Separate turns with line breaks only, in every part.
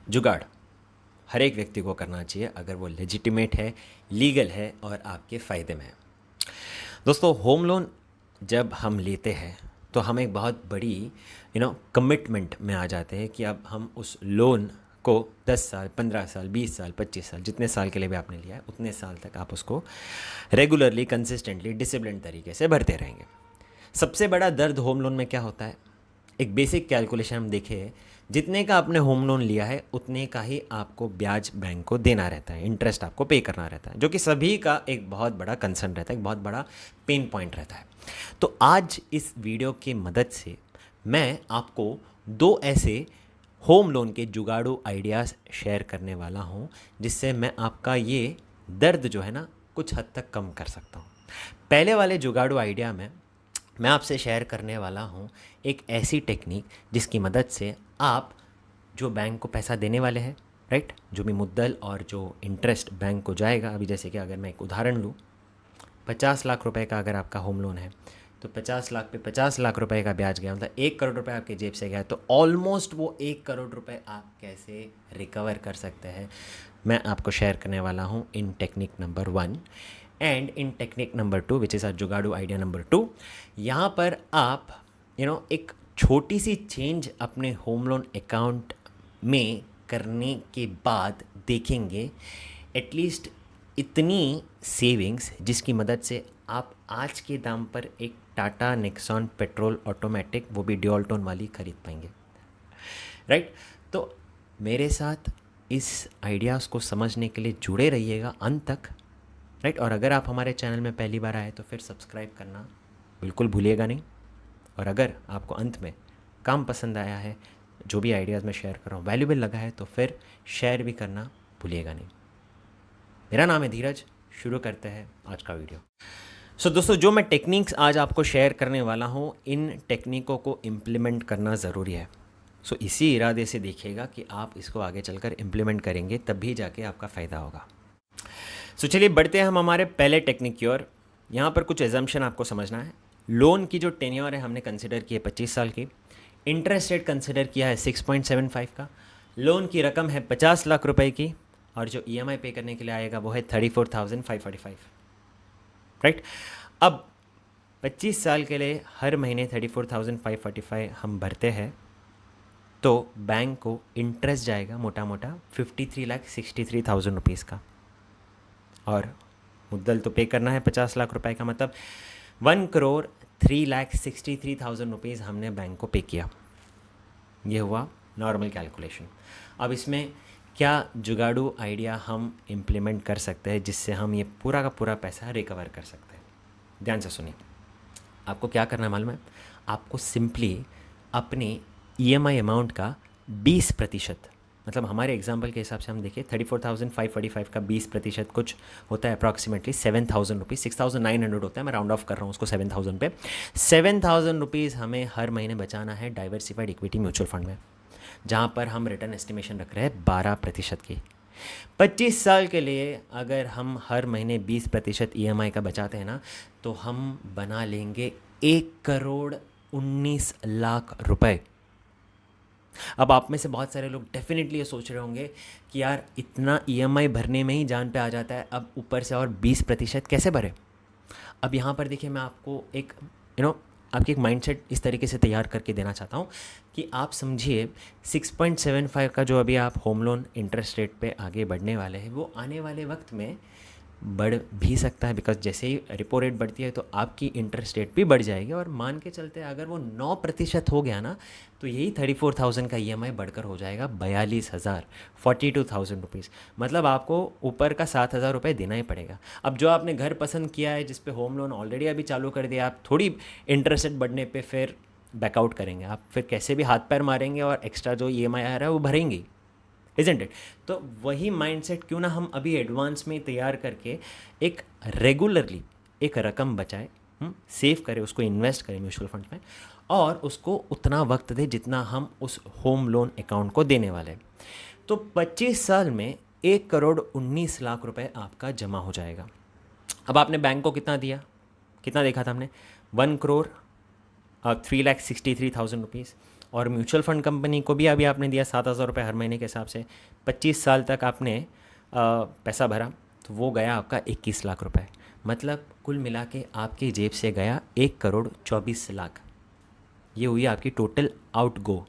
जुगाड़ हर एक व्यक्ति को करना चाहिए अगर वो लेजिटिमेट है, लीगल है और आपके फ़ायदे में है। दोस्तों, होम लोन जब हम लेते हैं तो हम एक बहुत बड़ी कमिटमेंट में आ जाते हैं कि अब हम उस लोन को 10 साल, 15 साल, 20 साल, 25 साल, जितने साल के लिए भी आपने लिया है उतने साल तक आप उसको रेगुलरली, कंसिस्टेंटली, डिसिप्लिन तरीके से भरते रहेंगे। सबसे बड़ा दर्द होम लोन में क्या होता है? एक बेसिक कैलकुलेशन हम देखें, जितने का आपने होम लोन लिया है उतने का ही आपको ब्याज बैंक को देना रहता है, इंटरेस्ट आपको पे करना रहता है, जो कि सभी का एक बहुत बड़ा कंसर्न रहता है, एक बहुत बड़ा पेन पॉइंट रहता है। तो आज इस वीडियो की मदद से मैं आपको दो ऐसे होम लोन के जुगाड़ू आइडियाज़ शेयर करने वाला हूँ जिससे मैं आपका ये दर्द जो है ना कुछ हद तक कम कर सकता हूँ। पहले वाले जुगाड़ू आइडिया में मैं आपसे शेयर करने वाला हूँ एक ऐसी टेक्निक जिसकी मदद से आप जो बैंक को पैसा देने वाले हैं, राइट, जो भी मुद्दल और जो इंटरेस्ट बैंक को जाएगा, अभी जैसे कि अगर मैं एक उदाहरण लूँ, 50 लाख रुपए का अगर आपका होम लोन है तो 50 लाख पे 50 लाख रुपए का ब्याज गया, मतलब 1 करोड़ रुपए आपके जेब से गया, तो ऑलमोस्ट वो 1 करोड़ रुपए आप कैसे रिकवर कर सकते हैं मैं आपको शेयर करने वाला हूँ इन technique number 1 and in technique number 2 which is a जुगाड़ू आइडिया नंबर 2। यहाँ पर आप एक छोटी सी चेंज अपने होम लोन अकाउंट में करने के बाद देखेंगे एटलीस्ट इतनी सेविंग्स जिसकी मदद से आप आज के दाम पर एक टाटा नेक्सॉन पेट्रोल ऑटोमेटिक, वो भी ड्यूल टोन वाली, खरीद पाएंगे, राइट। तो मेरे साथ इस आइडियाज़ को समझने के लिए जुड़े रहिएगा अंत तक, राइट। और अगर आप हमारे चैनल में पहली बार आए तो फिर सब्सक्राइब करना बिल्कुल भूलिएगा नहीं। और अगर आपको अंत में काम पसंद आया है, जो भी आइडियाज़ मैं शेयर कर रहा हूँ वैल्यूबल लगा है, तो फिर शेयर भी करना भूलिएगा नहीं। मेरा नाम है धीरज, शुरू करते हैं आज का वीडियो। सो दोस्तों, जो मैं टेक्निक्स आज आपको शेयर करने वाला हूँ, इन टेक्निकों को इम्प्लीमेंट करना ज़रूरी है। सो इसी इरादे से देखिएगा कि आप इसको आगे चलकर इम्प्लीमेंट करेंगे, तब भी जाके आपका फ़ायदा होगा। सो चलिए बढ़ते हैं हम हमारे पहले टेक्निक की ओर। यहाँ पर कुछ एजम्पशन आपको समझना है। लोन की जो टेन्योर है हमने कंसिडर की है 25 साल की, इंटरेस्ट रेट कंसिडर किया है 6.75 का, लोन की रकम है 50 लाख रुपए की, और जो ईएमआई पे करने के लिए आएगा वो है 34,545, राइट। अब 25 साल के लिए हर महीने 34,545 हम भरते हैं तो बैंक को इंटरेस्ट जाएगा मोटा मोटा 53,63,000 रुपीज़ का, और मुद्दल तो पे करना है 50 लाख रुपए का, मतलब 1,03,63,000 रुपीज़ हमने बैंक को पे किया। ये हुआ नॉर्मल कैलकुलेशन। अब इसमें क्या जुगाड़ू आइडिया हम इम्प्लीमेंट कर सकते हैं जिससे हम ये पूरा का पूरा पैसा रिकवर कर सकते हैं? ध्यान से सुनिए। आपको क्या करना है मालूम है? आपको सिंपली अपने ईएमआई अमाउंट का 20%, मतलब हमारे एग्जाम्पल के हिसाब से हम देखिए 34,545 का 20% कुछ होता है अप्रॉक्सीमेटली 7,000 रुपीज़, 6,900 होता है, मैं राउंड ऑफ कर रहा हूँ उसको 7,000 पे। 7,000 रुपीज़ हमें हर महीने बचाना है डाइवर्सिफाइड इक्विटी म्यूचुअल फंड में, जहाँ पर हम रिटर्न एस्टिमेशन रख रहे हैं 12% की। 25 साल के लिए अगर हम हर महीने 20% ईएमआई का बचाते हैं ना, तो हम बना लेंगे 1,19,00,000 रुपए। अब आप में से बहुत सारे लोग डेफिनेटली ये सोच रहे होंगे कि यार इतना ईएमआई भरने में ही जान पे आ जाता है, अब ऊपर से और 20% कैसे भरे? अब यहाँ पर देखिए, मैं आपको एक आपकी एक माइंडसेट इस तरीके से तैयार करके देना चाहता हूँ कि आप समझिए 6.75 का जो अभी आप होम लोन इंटरेस्ट रेट पे आगे बढ़ने वाले हैं, वो आने वाले वक्त में बढ़ भी सकता है, बिकॉज जैसे ही रिपो रेट बढ़ती है तो आपकी इंटरेस्ट रेट भी बढ़ जाएगी, और मान के चलते अगर वो 9% हो गया ना, तो यही 34,000 का ईएमआई बढ़कर हो जाएगा 42,000, 42,000 रुपीज़। मतलब आपको ऊपर का 7,000 रुपये देना ही पड़ेगा। अब जो आपने घर पसंद किया है, जिस पे होम लोन ऑलरेडी अभी चालू कर दिया, आप थोड़ी इंटरेस्ट रेट बढ़ने पे फिर बैकआउट करेंगे, आप फिर कैसे भी हाथ पैर मारेंगे और एक्स्ट्रा जो ईएमआई आ रहा है वो भरेंगे, इजेंट इट? तो वही माइंडसेट क्यों ना हम अभी एडवांस में तैयार करके एक रेगुलरली एक रकम बचाए, सेव करें, उसको इन्वेस्ट करें म्यूचुअल फंड में, और उसको उतना वक्त दे जितना हम उस होम लोन अकाउंट को देने वाले हैं। तो 25 साल में 1,19,00,000 रुपए आपका जमा हो जाएगा। अब आपने बैंक को कितना दिया, कितना देखा था हमने? 1,03,63,000 रुपीज़, और म्यूचुअल फंड कंपनी को भी अभी आपने दिया 7,000 रुपये हर महीने के हिसाब से, 25 साल तक आपने पैसा भरा, तो वो गया आपका 21 लाख रुपए। मतलब कुल मिला के आपकी जेब से गया 1,24,00,000। ये हुई आपकी टोटल आउट गो।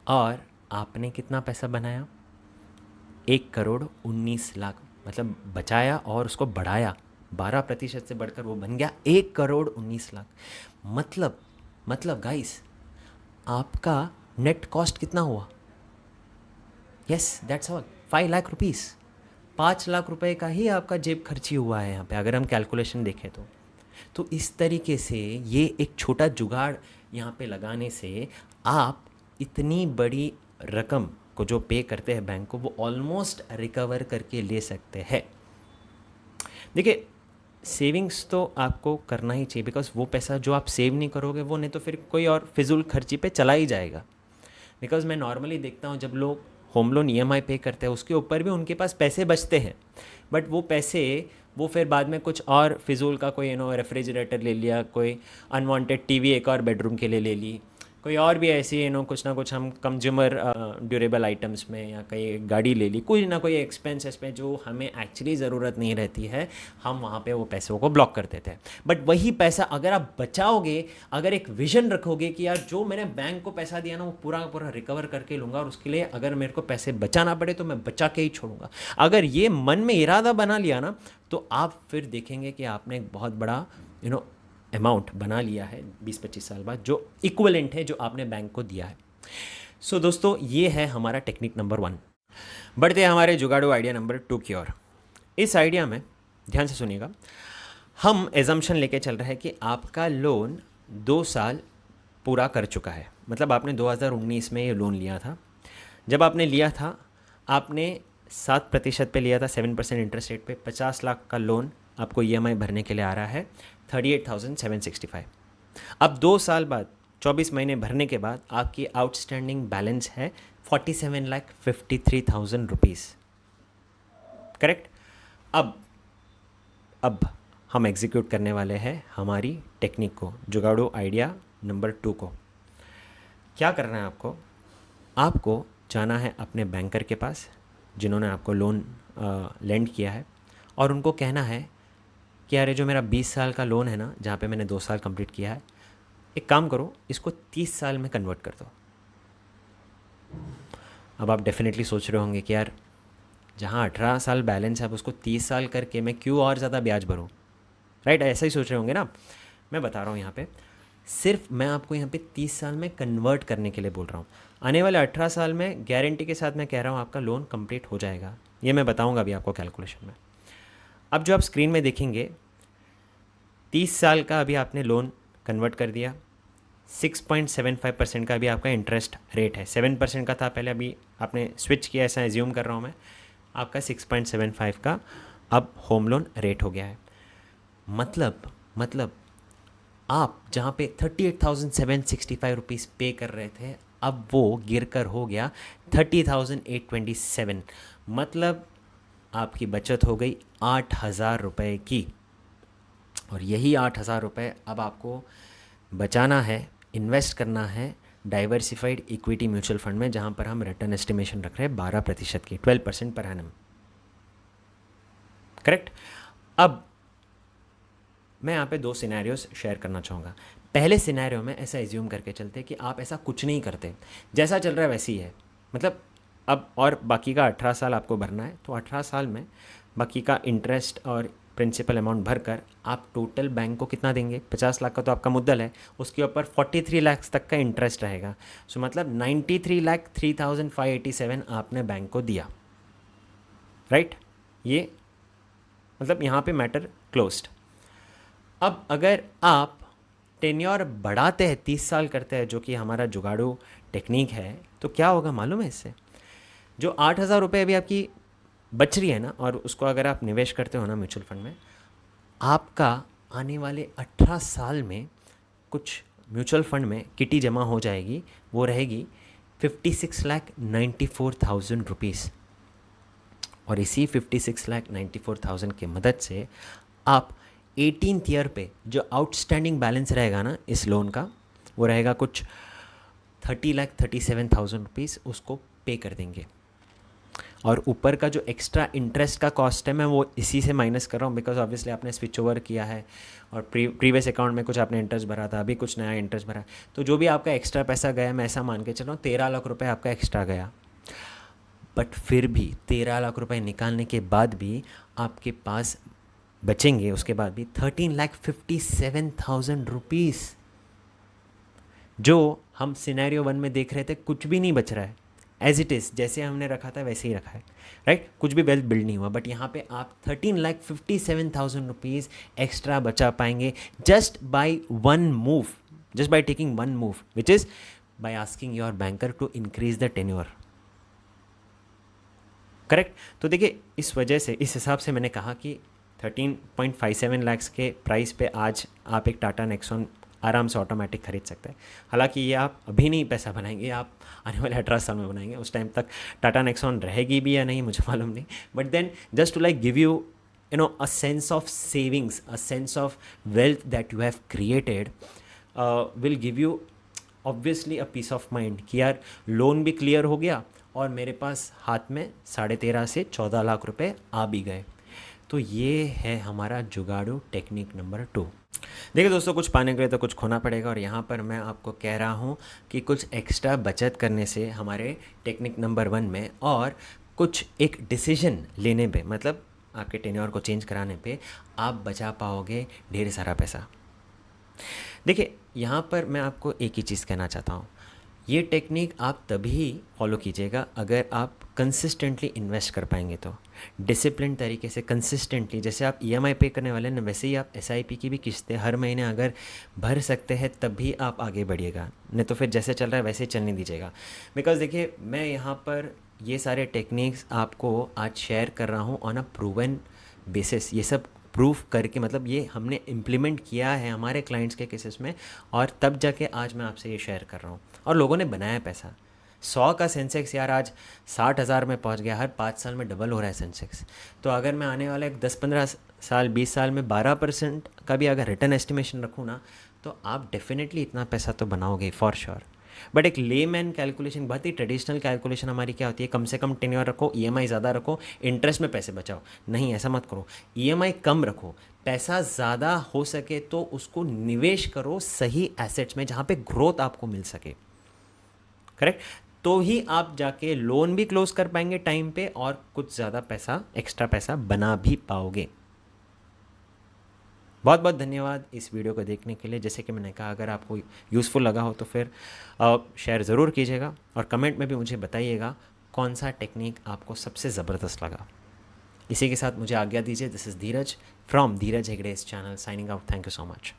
और आपने कितना पैसा बनाया? 1,19,00,000। मतलब बचाया और उसको बढ़ाया, 12% से बढ़कर वो बन गया 1,19,00,000। मतलब गाइस, आपका नेट कॉस्ट कितना हुआ? Yes, that's all, 5 lakh rupees. 5 lakh रुपए का ही आपका जेब खर्ची हुआ है यहाँ पे, अगर हम कैलकुलेशन देखें तो इस तरीके से ये एक छोटा जुगाड़ यहाँ पे लगाने से आप इतनी बड़ी रकम को जो पे करते हैं बैंक को, वो ऑलमोस्ट रिकवर करके ले सकते हैं। देखिए, सेविंग्स तो आपको करना ही चाहिए, बिकॉज वो पैसा जो आप सेव नहीं करोगे वो नहीं तो फिर कोई और फिजूल खर्ची पे चला ही जाएगा। बिकॉज मैं नॉर्मली देखता हूँ जब लोग होम लोन EMI पे करते हैं, उसके ऊपर भी उनके पास पैसे बचते हैं, बट वो पैसे वो फिर बाद में कुछ और फिजूल का, कोई रेफ्रिजरेटर ले लिया, कोई अनवांटेड टीवी एक और बेडरूम के लिए ले ली, कोई और भी ऐसी कुछ ना कुछ हम कंज्यूमर ड्यूरेबल आइटम्स में, या कहीं गाड़ी ले ली, कोई ना कोई एक्सपेंसेस पे जो हमें एक्चुअली ज़रूरत नहीं रहती है, हम वहाँ पे वो पैसों को ब्लॉक कर देते हैं। बट वही पैसा अगर आप बचाओगे, अगर एक विजन रखोगे कि यार जो मैंने बैंक को पैसा दिया ना वो पूरा का पूरा रिकवर करके लूँगा, और उसके लिए अगर मेरे को पैसे बचाना पड़े तो मैं बचा के ही छोड़ूंगा, अगर ये मन में इरादा बना लिया ना, तो आप फिर देखेंगे कि आपने एक बहुत बड़ा अमाउंट बना लिया है 20-25 साल बाद, जो इक्वलेंट है जो आपने बैंक को दिया है। सो दोस्तों, ये है हमारा टेक्निक नंबर 1। बढ़ते हैं हमारे जुगाड़ू आइडिया नंबर 2 की ओर। इस आइडिया में ध्यान से सुनिएगा, हम एजम्पशन लेके चल रहे हैं कि आपका लोन 2 साल पूरा कर चुका है। मतलब आपने 2019 में ये लोन लिया था। जब आपने लिया था, आपने 7% पे लिया था, 7% इंटरेस्ट रेट पे। 50 लाख का लोन आपको EMI भरने के लिए आ रहा है 38,765। अब 2 साल बाद, 24 महीने भरने के बाद, आपकी आउटस्टैंडिंग बैलेंस है 47,53,000 रुपीज़। करेक्ट? अब हम एग्जीक्यूट करने वाले हैं हमारी टेक्निक को, जुगाड़ू आइडिया नंबर 2 को। क्या करना है आपको जाना है अपने बैंकर के पास जिन्होंने आपको लोन लेंड किया है, और उनको कहना है कि यार जो मेरा 20 साल का लोन है ना, जहाँ पे मैंने 2 साल कंप्लीट किया है, एक काम करो, इसको 30 साल में कन्वर्ट कर दो। अब आप डेफिनेटली सोच रहे होंगे कि यार जहाँ 18 साल बैलेंस है, अब उसको 30 साल करके मैं क्यों और ज़्यादा ब्याज भरूँ, राइट? ऐसा ही सोच रहे होंगे ना। मैं बता रहा हूँ यहाँ पे, सिर्फ मैं आपको यहाँ पे 30 साल में कन्वर्ट करने के लिए बोल रहा हूँ। आने वाले 18 साल में गारंटी के साथ मैं कह रहा हूँ आपका लोन कंप्लीट हो जाएगा। ये मैं बताऊँगा अभी आपको कैलकुलेशन में। अब जो आप स्क्रीन में देखेंगे, 30 साल का अभी आपने लोन कन्वर्ट कर दिया, 6.75% का अभी आपका इंटरेस्ट रेट है। 7% का था पहले, अभी आपने स्विच किया, ऐसा एज्यूम कर रहा हूँ मैं। आपका 6.75 का अब होम लोन रेट हो गया है। मतलब आप जहाँ पे 38,765 रुपीज़ पे कर रहे थे, अब वो गिर कर हो गया 30,827। मतलब आपकी बचत हो गई 8,000 रुपये की। और यही 8,000 रुपये अब आपको बचाना है, इन्वेस्ट करना है डाइवर्सिफाइड इक्विटी म्यूचुअल फंड में, जहाँ पर हम रिटर्न एस्टिमेशन रख रहे हैं 12% की, 12% पर एनम। करेक्ट? अब मैं यहाँ पे 2 सिनेरियोस शेयर करना चाहूँगा। पहले सिनेरियो में ऐसा एज्यूम करके चलते कि आप ऐसा कुछ नहीं करते, जैसा चल रहा है वैसे ही है। मतलब अब और बाकी का 18 साल आपको भरना है, तो 18 साल में बाकी का इंटरेस्ट और प्रिंसिपल अमाउंट भरकर आप टोटल बैंक को कितना देंगे? 50 लाख का तो आपका मुद्दल है, उसके ऊपर 43 लाख तक का इंटरेस्ट रहेगा। सो मतलब 93,03,587 आपने बैंक को दिया, राइट? ये मतलब यहाँ पे मैटर क्लोज्ड। अब अगर आप टेन्योर बढ़ाते हैं, 30 साल करते हैं, जो कि हमारा जुगाड़ू टेक्निक है, तो क्या होगा मालूम है? इससे जो 8,000 रुपये अभी आपकी बच रही है ना, और उसको अगर आप निवेश करते हो ना म्यूचुअल फंड में, आपका आने वाले 18 साल में कुछ म्यूचुअल फंड में किटी जमा हो जाएगी, वो रहेगी 56,94,000 रुपीज़। और इसी 56,94,000 की मदद से आप 18th ईयर पे जो आउटस्टैंडिंग बैलेंस रहेगा ना इस लोन का, वो रहेगा कुछ 30,37,000 रुपीज़, उसको पे कर देंगे। और ऊपर का जो एक्स्ट्रा इंटरेस्ट का कॉस्ट है मैं वो इसी से माइनस कर रहा हूँ, बिकॉज ऑब्वियसली आपने स्विच ओवर किया है और प्रीवियस अकाउंट में कुछ आपने इंटरेस्ट भरा था, अभी कुछ नया इंटरेस्ट भरा, तो जो भी आपका एक्स्ट्रा पैसा गया, मैं ऐसा मान के चल रहा हूँ 13 लाख रुपए आपका एक्स्ट्रा गया। बट फिर भी 13 लाख रुपए निकालने के बाद भी आपके पास बचेंगे उसके बाद भी 13,57,000 रुपीज़, जो हम सिनेरियो 1 में देख रहे थे कुछ भी नहीं बच रहा है, एज इट इज़ जैसे हमने रखा था वैसे ही रखा है, राइट, कुछ भी वेल्थ बिल्ड नहीं हुआ। बट यहाँ पे आप 13,57,000 रुपीज़ एक्स्ट्रा बचा पाएंगे just by one move, just by taking one move, which is by asking your banker to increase the tenure. Correct. तो देखिए इस वजह से, इस हिसाब से मैंने कहा कि 13.57 लाख के प्राइस पे आज आप एक टाटा नेक्सॉन आराम से ऑटोमेटिक खरीद सकते हैं। हालांकि ये आप अभी नहीं पैसा बनाएंगे, आप आने वाले 18 साल में बनाएंगे, उस टाइम तक टाटा नेक्सॉन रहेगी भी या नहीं मुझे मालूम नहीं, but then just to like give you a sense of savings, a sense of wealth that you have created will give you obviously a peace of mind कि यार लोन भी क्लियर हो गया और मेरे पास हाथ में 13.5 से 14 लाख रुपए आ भी गए। तो ये है हमारा जुगाड़ू टेक्निक नंबर 2। देखिए दोस्तों, कुछ पाने के लिए तो कुछ खोना पड़ेगा, और यहाँ पर मैं आपको कह रहा हूँ कि कुछ एक्स्ट्रा बचत करने से हमारे टेक्निक नंबर 1 में और कुछ एक डिसीजन लेने पे, मतलब आपके टेन्योर को चेंज कराने पे आप बचा पाओगे ढेर सारा पैसा। देखिए यहाँ पर मैं आपको एक ही चीज़ कहना चाहता हूँ, ये टेक्निक आप तभी फॉलो कीजिएगा अगर आप कंसिस्टेंटली इन्वेस्ट कर पाएंगे। तो डिसिप्लिन तरीके से कंसिस्टेंटली, जैसे आप ईएमआई पे करने वाले हैं ना, वैसे ही आप एसआईपी की भी किस्तें हर महीने अगर भर सकते हैं तभी आप आगे बढ़िएगा, नहीं तो फिर जैसे चल रहा है वैसे ही चलने दीजिएगा। बिकॉज देखिए मैं यहाँ पर ये सारे टेक्निक्स आपको आज शेयर कर रहा हूँ ऑन अ प्रूवन बेसिस, ये सब प्रूफ करके, मतलब ये हमने इम्प्लीमेंट किया है हमारे क्लाइंट्स के केसेस में, और तब जाके आज मैं आपसे ये शेयर कर रहा हूँ, और लोगों ने बनाया पैसा। 100 का सेंसेक्स यार आज 60,000 में पहुँच गया, हर 5 साल में डबल हो रहा है सेंसेक्स। तो अगर मैं आने वाले 10-15 साल 20 साल में 12% का भी अगर रिटर्न एस्टिमेशन रखूँ ना, तो आप डेफिनेटली इतना पैसा तो बनाओगे फॉर श्योर। बट एक लेमैन कैलकुलेशन, बहुत ही ट्रेडिशनल कैलकुलेशन हमारी क्या होती है, कम से कम टेन्योर रखो, ईएमआई ज़्यादा रखो, इंटरेस्ट में पैसे बचाओ। नहीं, ऐसा मत करो, ईएमआई कम रखो, पैसा ज़्यादा हो सके तो उसको निवेश करो सही एसेट्स में जहाँ पे ग्रोथ आपको मिल सके। करेक्ट। तो ही आप जाके लोन भी क्लोज कर पाएंगे टाइम पे और कुछ ज़्यादा पैसा, एक्स्ट्रा पैसा बना भी पाओगे। बहुत बहुत धन्यवाद इस वीडियो को देखने के लिए। जैसे कि मैंने कहा, अगर आपको यूज़फुल लगा हो तो फिर शेयर ज़रूर कीजिएगा, और कमेंट में भी मुझे बताइएगा कौन सा टेक्निक आपको सबसे ज़बरदस्त लगा। इसी के साथ मुझे आज्ञा दीजिए। This is Dheeraj from Dheeraj Hegde channel, signing out. Thank you so much.